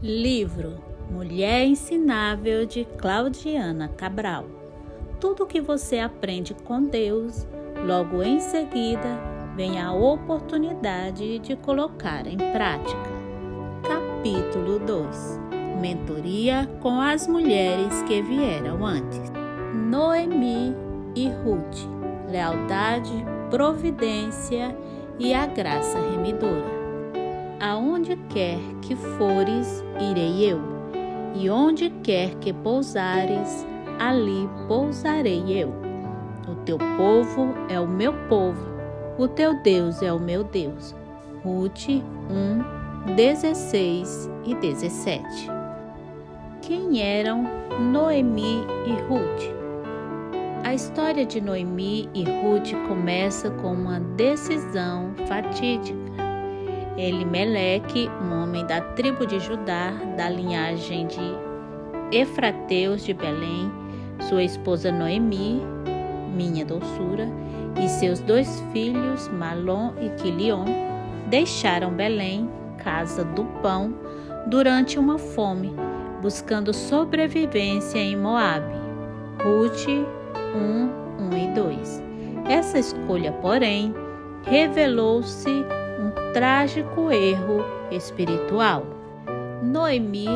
Livro Mulher Ensinável, de Claudiana Cabral. Tudo que você aprende com Deus, logo em seguida vem a oportunidade de colocar em prática. Capítulo 2. Mentoria com as mulheres que vieram antes. Noemi e Ruth. Lealdade, providência e a graça remidora. Aonde quer que fores, irei eu, e onde quer que pousares, ali pousarei eu. O teu povo é o meu povo, o teu Deus é o meu Deus. Ruth 1, 16 e 17. Quem eram Noemi e Ruth? A história de Noemi e Ruth começa com uma decisão fatídica. Elimeleque, um homem da tribo de Judá, da linhagem de Efrateus de Belém, sua esposa Noemi, minha doçura, e seus 2 filhos, Malom e Quilion, deixaram Belém, casa do pão, durante uma fome, buscando sobrevivência em Moabe. Ruth 1, 1 e 2. Essa escolha, porém, revelou-se um trágico erro espiritual. Noemi,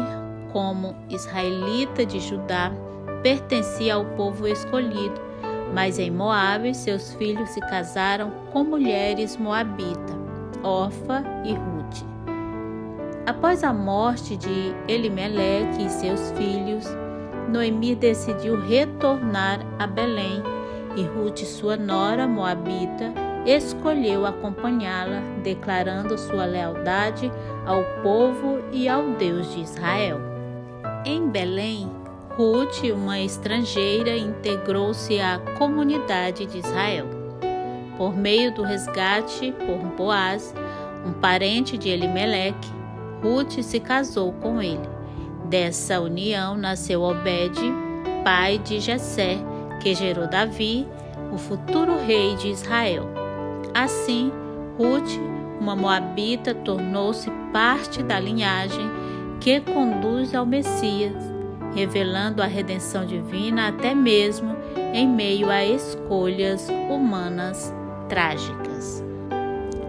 como israelita de Judá, pertencia ao povo escolhido, mas em Moabe seus filhos se casaram com mulheres moabitas, Orfa e Ruth. Após a morte de Elimeleque e seus filhos, Noemi decidiu retornar a Belém e Ruth, sua nora moabita, escolheu acompanhá-la, declarando sua lealdade ao povo e ao Deus de Israel. Em Belém, Ruth, uma estrangeira, integrou-se à comunidade de Israel. Por meio do resgate por Boaz, um parente de Elimeleque, Ruth se casou com ele. Dessa união nasceu Obed, pai de Jessé, que gerou Davi, o futuro rei de Israel. Assim, Ruth, uma moabita, tornou-se parte da linhagem que conduz ao Messias, revelando a redenção divina até mesmo em meio a escolhas humanas trágicas.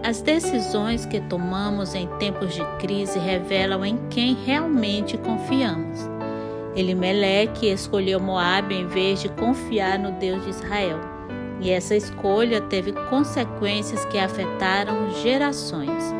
As decisões que tomamos em tempos de crise revelam em quem realmente confiamos. Elimeleque escolheu Moabe em vez de confiar no Deus de Israel. E essa escolha teve consequências que afetaram gerações.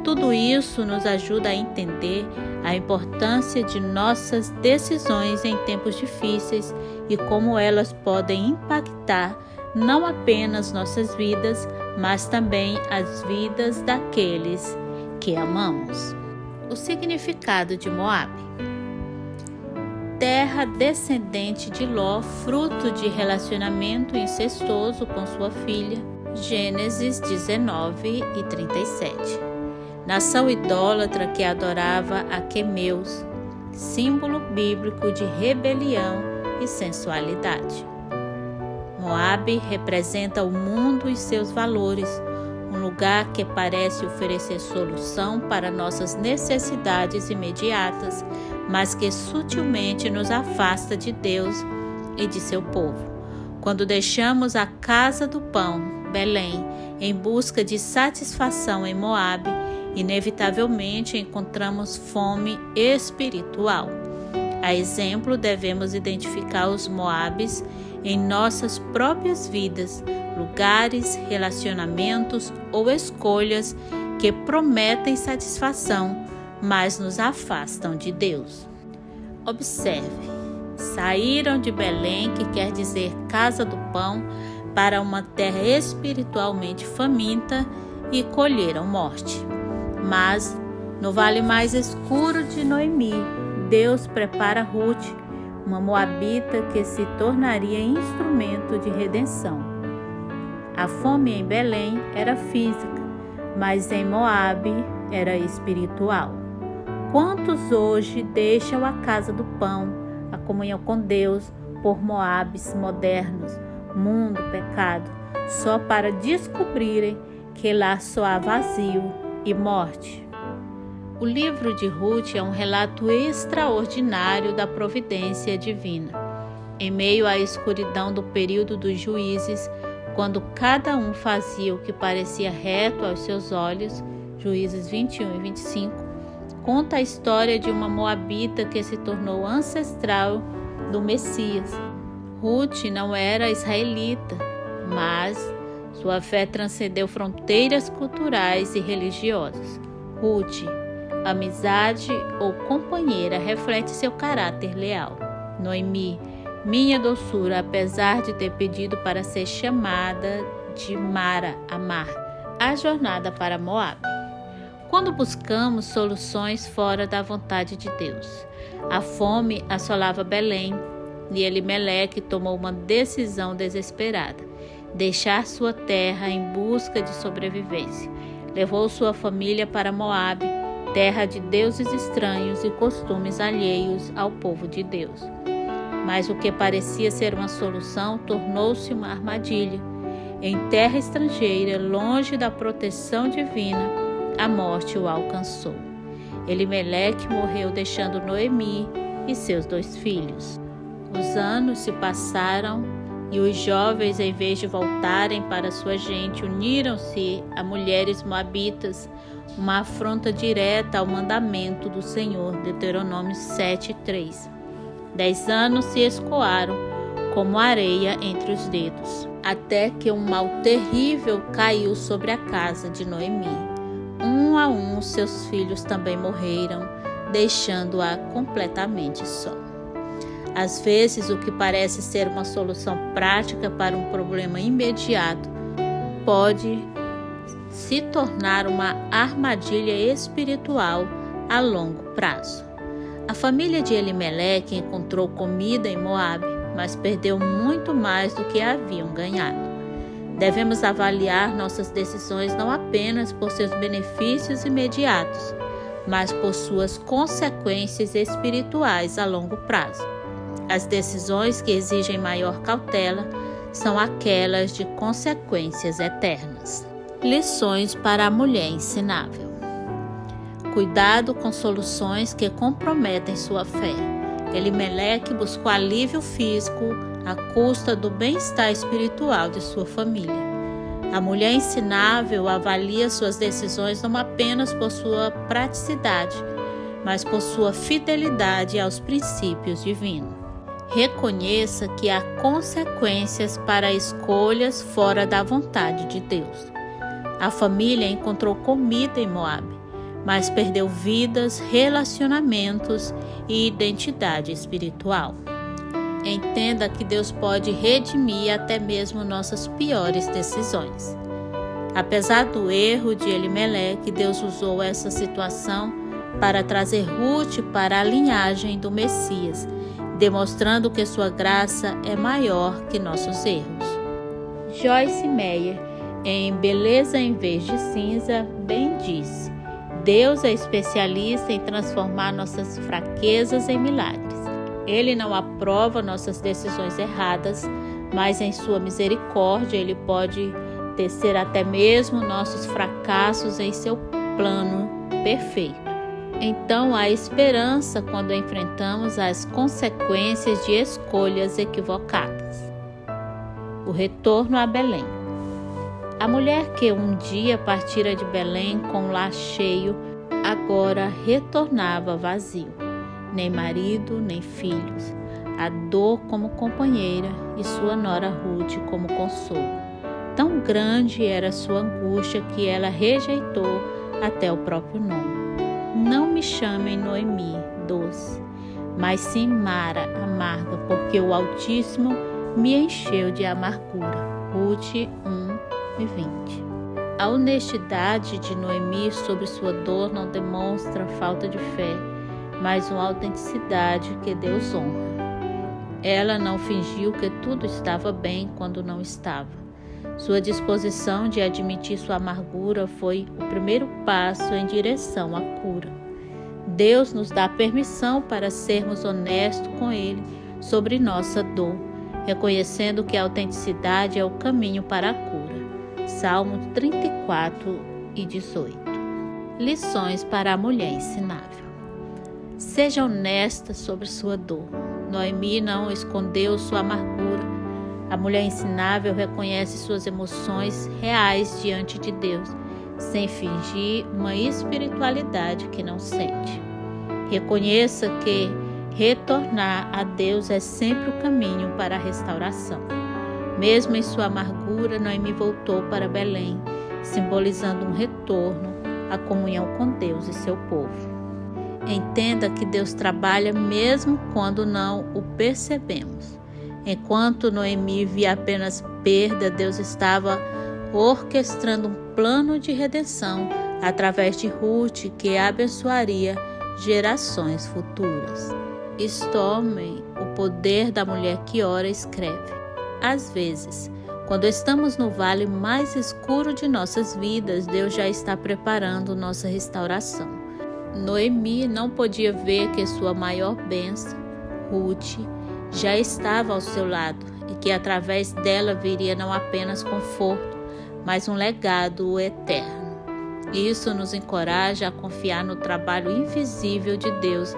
Tudo isso nos ajuda a entender a importância de nossas decisões em tempos difíceis e como elas podem impactar não apenas nossas vidas, mas também as vidas daqueles que amamos. O significado de Moabe. Terra descendente de Ló, fruto de relacionamento incestuoso com sua filha. Gênesis 19 e 37. Nação idólatra que adorava a Quemeus, símbolo bíblico de rebelião e sensualidade. Moabe representa o mundo e seus valores, um lugar que parece oferecer solução para nossas necessidades imediatas, mas que sutilmente nos afasta de Deus e de seu povo. Quando deixamos a casa do pão, Belém, em busca de satisfação em Moabe, inevitavelmente encontramos fome espiritual. A exemplo, devemos identificar os Moabes em nossas próprias vidas, lugares, relacionamentos ou escolhas que prometem satisfação, mas nos afastam de Deus. Observe, saíram de Belém, que quer dizer casa do pão, para uma terra espiritualmente faminta e colheram morte. Mas, no vale mais escuro de Noemi, Deus prepara Ruth, uma moabita que se tornaria instrumento de redenção. A fome em Belém era física, mas em Moabe era espiritual. Quantos hoje deixam a casa do pão, a comunhão com Deus, por Moabes modernos, mundo, pecado, só para descobrirem que lá só há vazio e morte? O livro de Ruth é um relato extraordinário da providência divina. Em meio à escuridão do período dos juízes, quando cada um fazia o que parecia reto aos seus olhos, Juízes 21 e 25, conta a história de uma moabita que se tornou ancestral do Messias. Ruth não era israelita, mas sua fé transcendeu fronteiras culturais e religiosas. Ruth, amizade ou companheira, reflete seu caráter leal. Noemi, minha doçura, apesar de ter pedido para ser chamada de Mara, amar, a jornada para Moabe. Quando buscamos soluções fora da vontade de Deus, a fome assolava Belém e Elimeleque tomou uma decisão desesperada: deixar sua terra em busca de sobrevivência. Levou sua família para Moabe, terra de deuses estranhos e costumes alheios ao povo de Deus. Mas o que parecia ser uma solução tornou-se uma armadilha. Em terra estrangeira, longe da proteção divina, a morte o alcançou. Elimeleque morreu deixando Noemi e seus 2 filhos. Os anos se passaram e os jovens, em vez de voltarem para sua gente, uniram-se a mulheres moabitas, uma afronta direta ao mandamento do Senhor, Deuteronômio 7:3. 10 anos se escoaram como areia entre os dedos, até que um mal terrível caiu sobre a casa de Noemi. Um a um, seus filhos também morreram, deixando-a completamente só. Às vezes, o que parece ser uma solução prática para um problema imediato pode se tornar uma armadilha espiritual a longo prazo. A família de Elimeleque encontrou comida em Moabe, mas perdeu muito mais do que haviam ganhado. Devemos avaliar nossas decisões não apenas por seus benefícios imediatos, mas por suas consequências espirituais a longo prazo. As decisões que exigem maior cautela são aquelas de consequências eternas. Lições para a mulher ensinável. Cuidado com soluções que comprometem sua fé. Elimeleque buscou alívio físico à custa do bem-estar espiritual de sua família. A mulher ensinável avalia suas decisões não apenas por sua praticidade, mas por sua fidelidade aos princípios divinos. Reconheça que há consequências para escolhas fora da vontade de Deus. A família encontrou comida em Moabe, mas perdeu vidas, relacionamentos e identidade espiritual. Entenda que Deus pode redimir até mesmo nossas piores decisões. Apesar do erro de Elimeleque, Deus usou essa situação para trazer Ruth para a linhagem do Messias, demonstrando que sua graça é maior que nossos erros. Joyce Meyer, em Beleza em Vez de Cinza, bem disse: Deus é especialista em transformar nossas fraquezas em milagres. Ele não aprova nossas decisões erradas, mas em sua misericórdia Ele pode tecer até mesmo nossos fracassos em seu plano perfeito. Então há esperança quando enfrentamos as consequências de escolhas equivocadas. O retorno a Belém. A mulher que um dia partira de Belém com um lar cheio, agora retornava vazio. Nem marido, nem filhos. A dor como companheira e sua nora Ruth como consolo. Tão grande era sua angústia que ela rejeitou até o próprio nome. Não me chamem Noemi, doce, mas sim Mara, amarga, porque o Altíssimo me encheu de amargura. Ruth 1:20. A honestidade de Noemi sobre sua dor não demonstra falta de fé, mas uma autenticidade que Deus honra. Ela não fingiu que tudo estava bem quando não estava. Sua disposição de admitir sua amargura foi o primeiro passo em direção à cura. Deus nos dá permissão para sermos honestos com Ele sobre nossa dor, reconhecendo que a autenticidade é o caminho para a cura. Salmo 34:18. Lições para a mulher ensinável. Seja honesta sobre sua dor. Noemi não escondeu sua amargura. A mulher ensinável reconhece suas emoções reais diante de Deus, sem fingir uma espiritualidade que não sente. Reconheça que retornar a Deus é sempre o caminho para a restauração. Mesmo em sua amargura, Noemi voltou para Belém, simbolizando um retorno à comunhão com Deus e seu povo. Entenda que Deus trabalha mesmo quando não o percebemos. Enquanto Noemi via apenas perda, Deus estava orquestrando um plano de redenção através de Ruth, que abençoaria gerações futuras. Tome o poder da mulher que ora e escreve. Às vezes, quando estamos no vale mais escuro de nossas vidas, Deus já está preparando nossa restauração. Noemi não podia ver que sua maior bênção, Ruth, já estava ao seu lado e que através dela viria não apenas conforto, mas um legado eterno. Isso nos encoraja a confiar no trabalho invisível de Deus,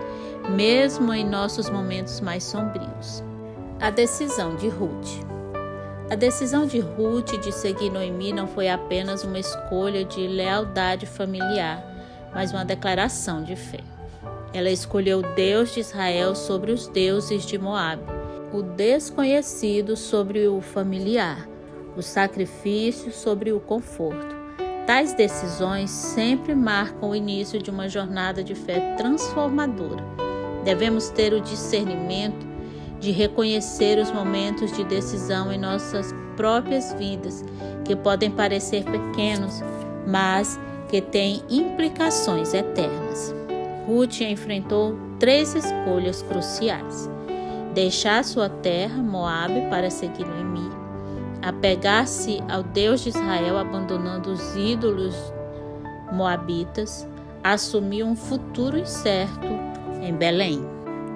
mesmo em nossos momentos mais sombrios. A decisão de Ruth. A decisão de Ruth de seguir Noemi não foi apenas uma escolha de lealdade familiar, mas uma declaração de fé. Ela escolheu o Deus de Israel sobre os deuses de Moabe, o desconhecido sobre o familiar, o sacrifício sobre o conforto. Tais decisões sempre marcam o início de uma jornada de fé transformadora. Devemos ter o discernimento de reconhecer os momentos de decisão em nossas próprias vidas, que podem parecer pequenos, mas que têm implicações eternas. Ruth enfrentou 3 escolhas cruciais: deixar sua terra, Moabe, para seguir Noemi, apegar-se ao Deus de Israel, abandonando os ídolos moabitas, assumir um futuro incerto em Belém.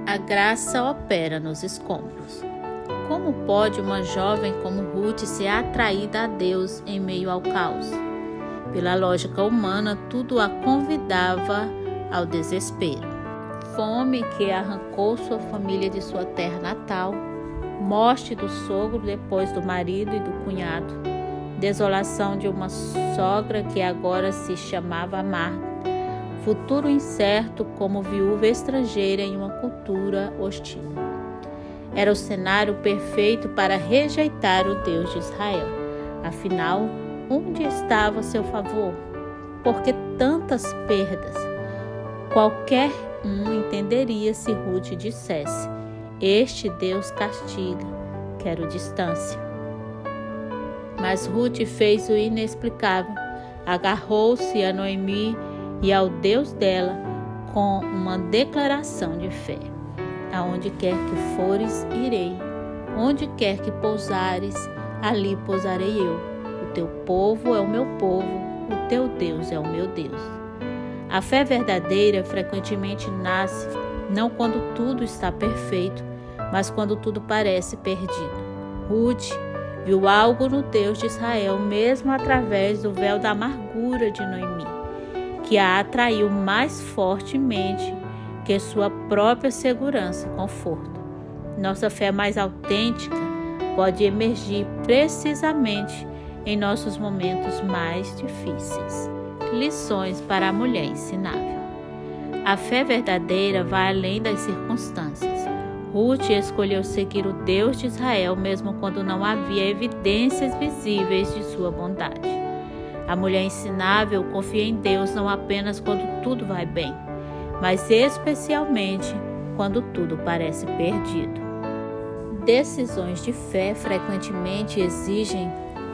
A graça opera nos escombros. Como pode uma jovem como Ruth ser atraída a Deus em meio ao caos? Pela lógica humana, tudo a convidava ao desespero. Fome que arrancou sua família de sua terra natal, morte do sogro depois do marido e do cunhado, desolação de uma sogra que agora se chamava amarga, futuro incerto como viúva estrangeira em uma cultura hostil. Era o cenário perfeito para rejeitar o Deus de Israel. Afinal, onde estava seu favor? Por que tantas perdas? Qualquer um entenderia se Ruth dissesse: este Deus castiga, quero distância. Mas Ruth fez o inexplicável, agarrou-se a Noemi e ao Deus dela com uma declaração de fé. Aonde quer que fores, irei. Onde quer que pousares, ali pousarei eu. O teu povo é o meu povo, o teu Deus é o meu Deus. A fé verdadeira frequentemente nasce não quando tudo está perfeito, mas quando tudo parece perdido. Ruth viu algo no Deus de Israel, mesmo através do véu da amargura de Noemi, que a atraiu mais fortemente que sua própria segurança e conforto. Nossa fé mais autêntica pode emergir precisamente em nossos momentos mais difíceis. Lições para a mulher ensinável. A fé verdadeira vai além das circunstâncias. Ruth escolheu seguir o Deus de Israel mesmo quando não havia evidências visíveis de sua bondade. A mulher ensinável confia em Deus não apenas quando tudo vai bem, mas especialmente quando tudo parece perdido. Decisões de fé frequentemente exigem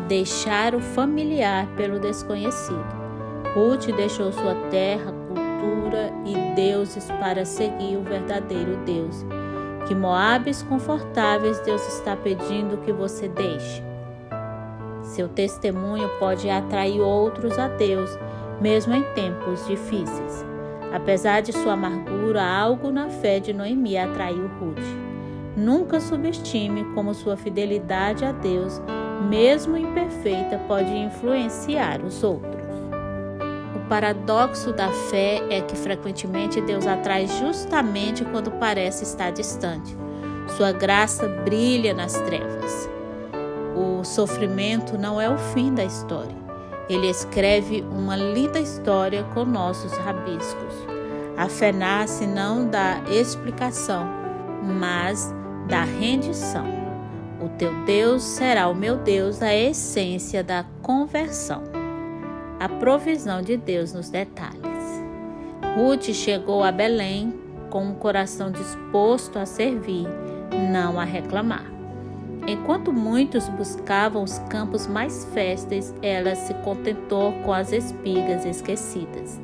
deixar o familiar pelo desconhecido. Ruth deixou sua terra, cultura e deuses para seguir o verdadeiro Deus. Que Moabes confortáveis Deus está pedindo que você deixe. Seu testemunho pode atrair outros a Deus, mesmo em tempos difíceis. Apesar de sua amargura, algo na fé de Noemi atraiu Ruth. Nunca subestime como sua fidelidade a Deus, mesmo imperfeita, pode influenciar os outros. O paradoxo da fé é que frequentemente Deus atrai justamente quando parece estar distante. Sua graça brilha nas trevas. O sofrimento não é o fim da história. Ele escreve uma linda história com nossos rabiscos. A fé nasce não da explicação, mas da rendição. O teu Deus será o meu Deus, a essência da conversão. A provisão de Deus nos detalhes. Ruth chegou a Belém com um coração disposto a servir, não a reclamar. Enquanto muitos buscavam os campos mais férteis, ela se contentou com as espigas esquecidas.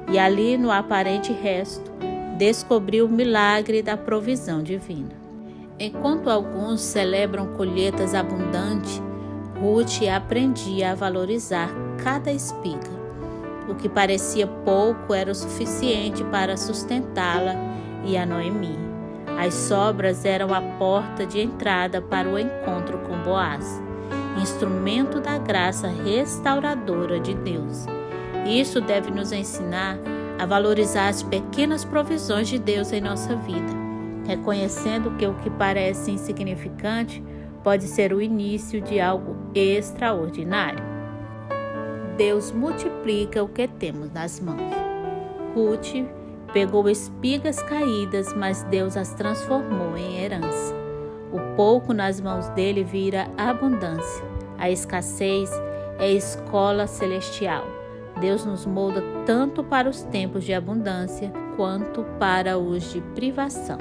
E ali, no aparente resto, descobriu o milagre da provisão divina. Enquanto alguns celebram colheitas abundantes, Ruth aprendia a valorizar cada espiga. O que parecia pouco era o suficiente para sustentá-la e a Noemi. As sobras eram a porta de entrada para o encontro com Boaz, instrumento da graça restauradora de Deus. Isso deve nos ensinar a valorizar as pequenas provisões de Deus em nossa vida, reconhecendo que o que parece insignificante pode ser o início de algo extraordinário. Deus multiplica o que temos nas mãos. Ruth pegou espigas caídas, mas Deus as transformou em herança. O pouco nas mãos dele vira abundância. A escassez é escola celestial. Deus nos molda tanto para os tempos de abundância quanto para os de privação.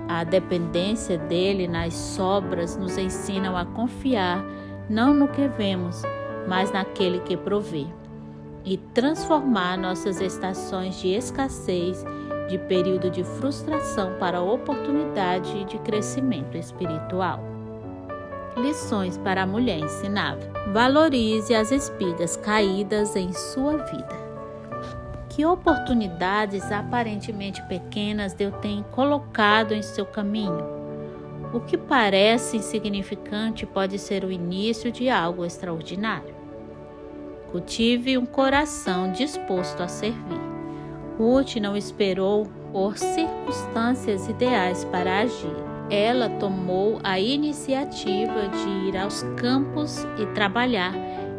A dependência dele nas sobras nos ensinam a confiar não no que vemos, mas naquele que provê, e transformar nossas estações de escassez, de período de frustração para oportunidade de crescimento espiritual. Lições para a mulher ensinável. Valorize as espigas caídas em sua vida. Que oportunidades aparentemente pequenas Deus tem colocado em seu caminho? O que parece insignificante pode ser o início de algo extraordinário. Cultive um coração disposto a servir. Ruth não esperou por circunstâncias ideais para agir. Ela tomou a iniciativa de ir aos campos e trabalhar,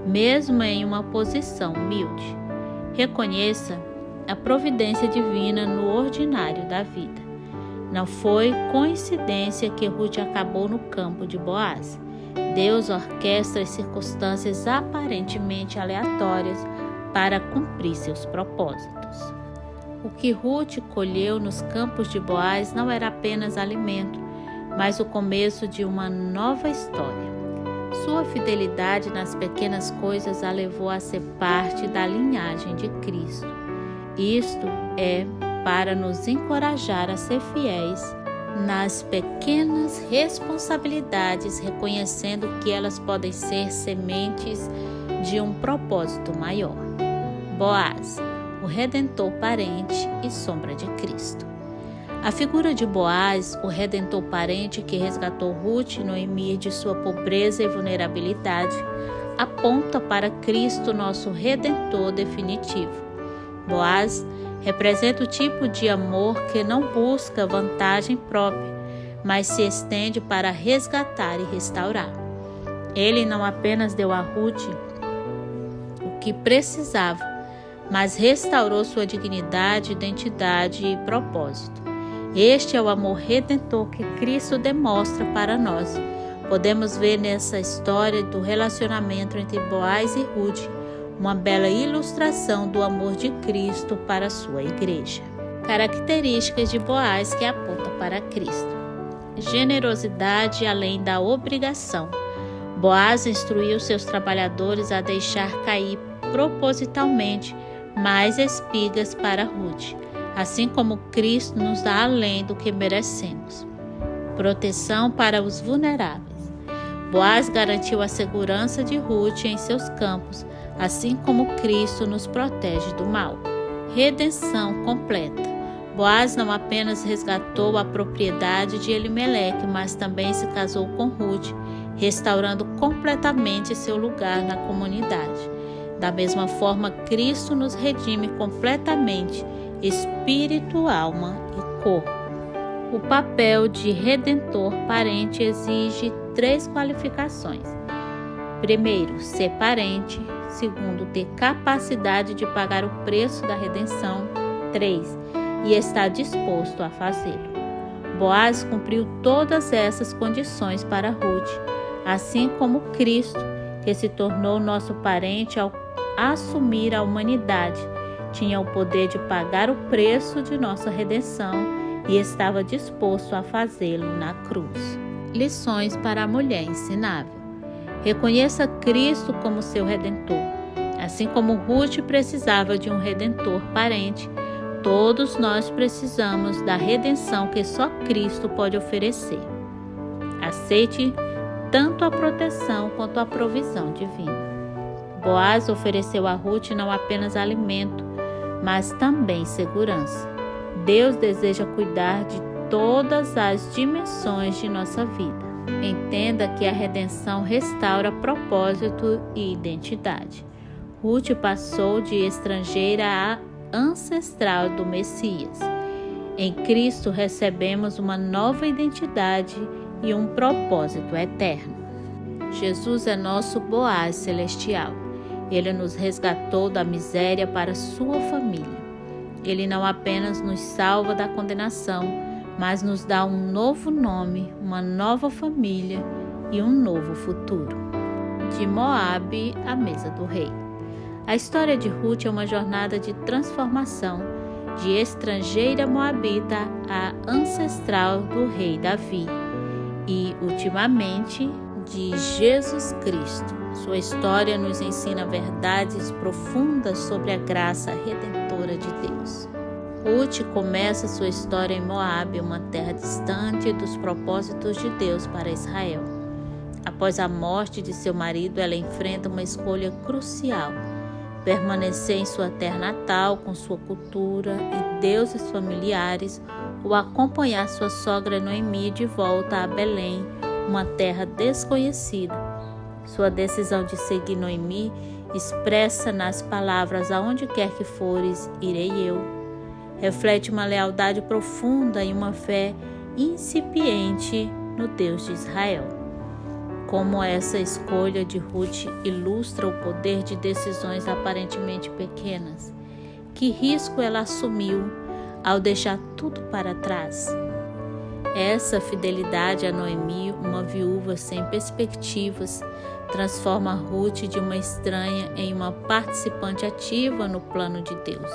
mesmo em uma posição humilde. Reconheça a providência divina no ordinário da vida. Não foi coincidência que Ruth acabou no campo de Boaz. Deus orquestra as circunstâncias aparentemente aleatórias para cumprir seus propósitos. O que Ruth colheu nos campos de Boaz não era apenas alimento, mas o começo de uma nova história. Sua fidelidade nas pequenas coisas a levou a ser parte da linhagem de Cristo. Isto é para nos encorajar a ser fiéis nas pequenas responsabilidades, reconhecendo que elas podem ser sementes de um propósito maior. Boaz, o Redentor parente e sombra de Cristo. A figura de Boaz, o Redentor parente que resgatou Ruth e Noemi de sua pobreza e vulnerabilidade, aponta para Cristo, nosso Redentor definitivo. Boaz representa o tipo de amor que não busca vantagem própria, mas se estende para resgatar e restaurar. Ele não apenas deu a Ruth o que precisava, mas restaurou sua dignidade, identidade e propósito. Este é o amor redentor que Cristo demonstra para nós. Podemos ver nessa história do relacionamento entre Boaz e Ruth uma bela ilustração do amor de Cristo para a sua igreja. Características de Boaz que apontam para Cristo. Generosidade além da obrigação. Boaz instruiu seus trabalhadores a deixar cair propositalmente mais espigas para Ruth, assim como Cristo nos dá além do que merecemos. Proteção para os vulneráveis. Boaz garantiu a segurança de Ruth em seus campos, assim como Cristo nos protege do mal. Redenção completa. Boaz não apenas resgatou a propriedade de Elimeleque, mas também se casou com Ruth, restaurando completamente seu lugar na comunidade. Da mesma forma, Cristo nos redime completamente, espírito, alma e corpo. O papel de redentor parente exige 3 qualificações. Primeiro, ser parente. Segundo, ter capacidade de pagar o preço da redenção. 3, e estar disposto a fazê-lo. Boaz cumpriu todas essas condições para Ruth, assim como Cristo, que se tornou nosso parente ao assumir a humanidade, tinha o poder de pagar o preço de nossa redenção e estava disposto a fazê-lo na cruz. Lições para a mulher ensinável. Reconheça Cristo como seu redentor. Assim como Ruth precisava de um redentor parente, todos nós precisamos da redenção que só Cristo pode oferecer. Aceite tanto a proteção quanto a provisão divina. Boaz ofereceu a Ruth não apenas alimento, mas também segurança. Deus deseja cuidar de todas as dimensões de nossa vida. Entenda que a redenção restaura propósito e identidade. Ruth passou de estrangeira a ancestral do Messias. Em Cristo recebemos uma nova identidade e um propósito eterno. Jesus é nosso Boaz celestial. Ele nos resgatou da miséria para sua família. Ele não apenas nos salva da condenação, mas nos dá um novo nome, uma nova família e um novo futuro. De Moabe à mesa do rei. A história de Ruth é uma jornada de transformação, de estrangeira moabita a ancestral do rei Davi e, ultimamente, de Jesus Cristo. Sua história nos ensina verdades profundas sobre a graça redentora de Deus. Ruth começa sua história em Moabe, uma terra distante dos propósitos de Deus para Israel. Após a morte de seu marido, ela enfrenta uma escolha crucial: permanecer em sua terra natal com sua cultura e deuses familiares ou acompanhar sua sogra Noemi de volta a Belém, uma terra desconhecida. Sua decisão de seguir Noemi expressa nas palavras "aonde quer que fores, irei eu". Reflete uma lealdade profunda e uma fé incipiente no Deus de Israel. Como essa escolha de Ruth ilustra o poder de decisões aparentemente pequenas. Que risco ela assumiu ao deixar tudo para trás? Essa fidelidade a Noemi, uma viúva sem perspectivas, transforma Ruth de uma estranha em uma participante ativa no plano de Deus.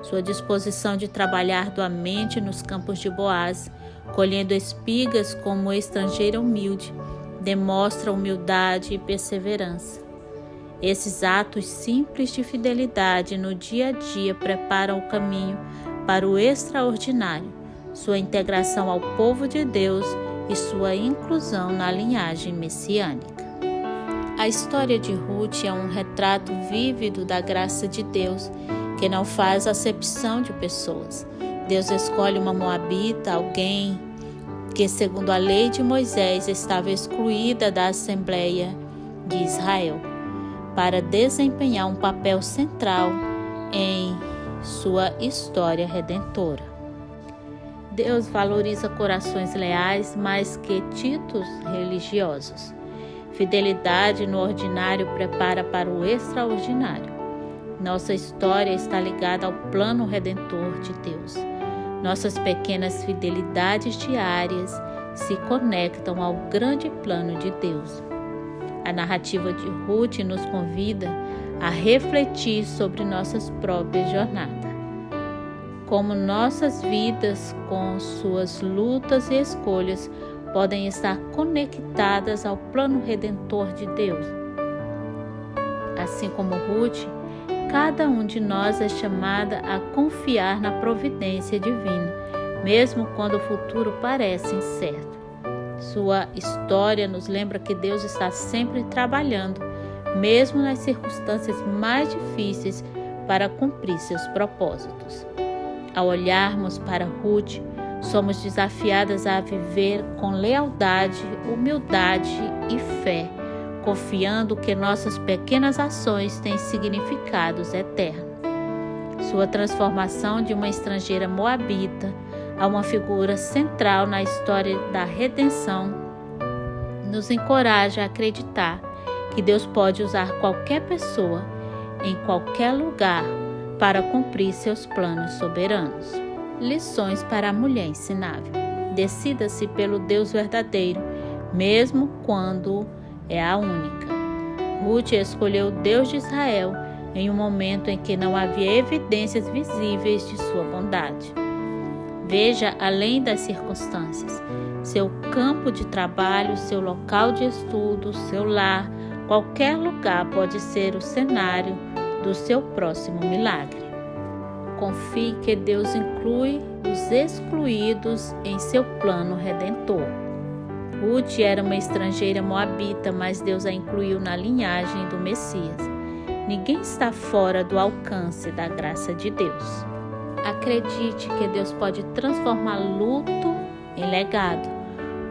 Sua disposição de trabalhar arduamente nos campos de Boaz, colhendo espigas como estrangeira humilde, demonstra humildade e perseverança. Esses atos simples de fidelidade no dia a dia preparam o caminho para o extraordinário, sua integração ao povo de Deus e sua inclusão na linhagem messiânica. A história de Ruth é um retrato vívido da graça de Deus, que não faz acepção de pessoas. Deus escolhe uma moabita, alguém que, segundo a lei de Moisés, estava excluída da Assembleia de Israel, para desempenhar um papel central em sua história redentora. Deus valoriza corações leais mais que títulos religiosos. Fidelidade no ordinário prepara para o extraordinário. Nossa história está ligada ao plano redentor de Deus. Nossas pequenas fidelidades diárias se conectam ao grande plano de Deus. A narrativa de Ruth nos convida a refletir sobre nossas próprias jornadas. Como nossas vidas, com suas lutas e escolhas, podem estar conectadas ao plano redentor de Deus. Assim como Ruth, cada um de nós é chamada a confiar na providência divina, mesmo quando o futuro parece incerto. Sua história nos lembra que Deus está sempre trabalhando, mesmo nas circunstâncias mais difíceis, para cumprir seus propósitos. Ao olharmos para Ruth, somos desafiadas a viver com lealdade, humildade e fé, confiando que nossas pequenas ações têm significados eternos. Sua transformação de uma estrangeira moabita a uma figura central na história da redenção nos encoraja a acreditar que Deus pode usar qualquer pessoa, em qualquer lugar, para cumprir seus planos soberanos. Lições para a mulher ensinável. Decida-se pelo Deus verdadeiro, mesmo quando é a única. Ruth escolheu o Deus de Israel em um momento em que não havia evidências visíveis de sua bondade. Veja além das circunstâncias. Seu campo de trabalho, seu local de estudo, seu lar, qualquer lugar pode ser o cenário do seu próximo milagre. Confie que Deus inclui os excluídos em seu plano redentor. Ruth era uma estrangeira moabita, mas Deus a incluiu na linhagem do Messias. Ninguém está fora do alcance da graça de Deus. Acredite que Deus pode transformar luto em legado.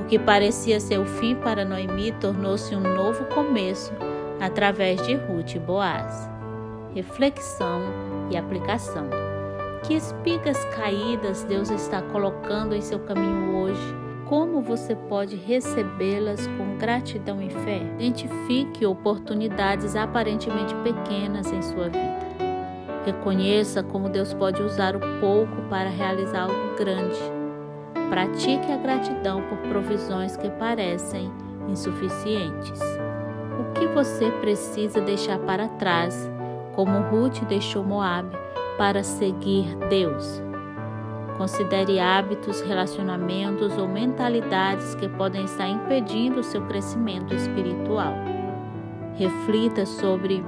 O que parecia ser o fim para Noemi tornou-se um novo começo através de Ruth e Boaz. Reflexão e aplicação. Que espigas caídas Deus está colocando em seu caminho hoje? Como você pode recebê-las com gratidão e fé? Identifique oportunidades aparentemente pequenas em sua vida. Reconheça como Deus pode usar o pouco para realizar algo grande. Pratique a gratidão por provisões que parecem insuficientes. O que você precisa deixar para trás, como Ruth deixou Moabe, para seguir Deus? Considere hábitos, relacionamentos ou mentalidades que podem estar impedindo o seu crescimento espiritual. Reflita sobre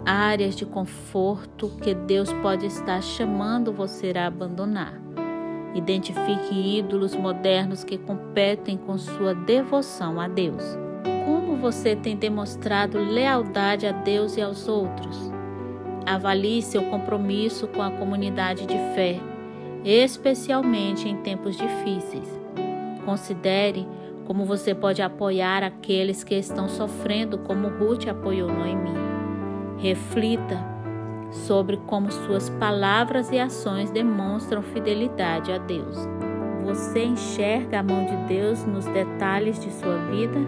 áreas de conforto que Deus pode estar chamando você a abandonar. Identifique ídolos modernos que competem com sua devoção a Deus. Como você tem demonstrado lealdade a Deus e aos outros? Avalie seu compromisso com a comunidade de fé, especialmente em tempos difíceis. Considere como você pode apoiar aqueles que estão sofrendo, como Ruth apoiou Noemi. Reflita sobre como suas palavras e ações demonstram fidelidade a Deus. Você enxerga a mão de Deus nos detalhes de sua vida?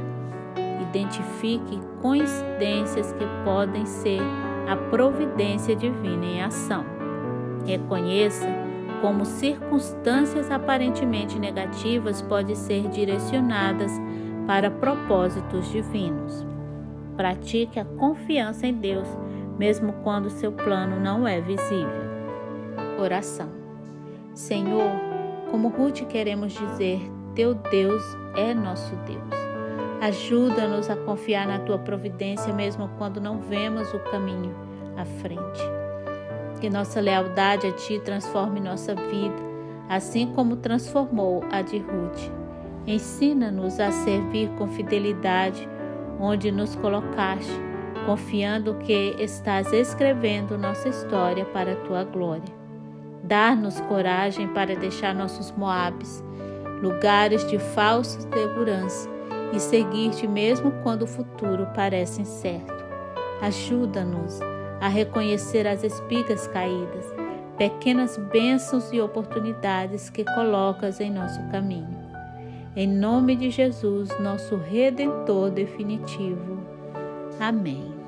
Identifique coincidências que podem ser a providência divina em ação. Reconheça como circunstâncias aparentemente negativas podem ser direcionadas para propósitos divinos. Pratique a confiança em Deus, mesmo quando seu plano não é visível. Oração. Senhor, como Ruth queremos dizer, Teu Deus é nosso Deus. Ajuda-nos a confiar na Tua providência, mesmo quando não vemos o caminho à frente. Que nossa lealdade a Ti transforme nossa vida, assim como transformou a de Ruth. Ensina-nos a servir com fidelidade onde nos colocaste, confiando que estás escrevendo nossa história para a Tua glória. Dá-nos coragem para deixar nossos Moabes, lugares de falsa segurança, e seguir-te mesmo quando o futuro parece incerto. Ajuda-nos a reconhecer as espigas caídas, pequenas bênçãos e oportunidades que colocas em nosso caminho. Em nome de Jesus, nosso Redentor definitivo. Amém.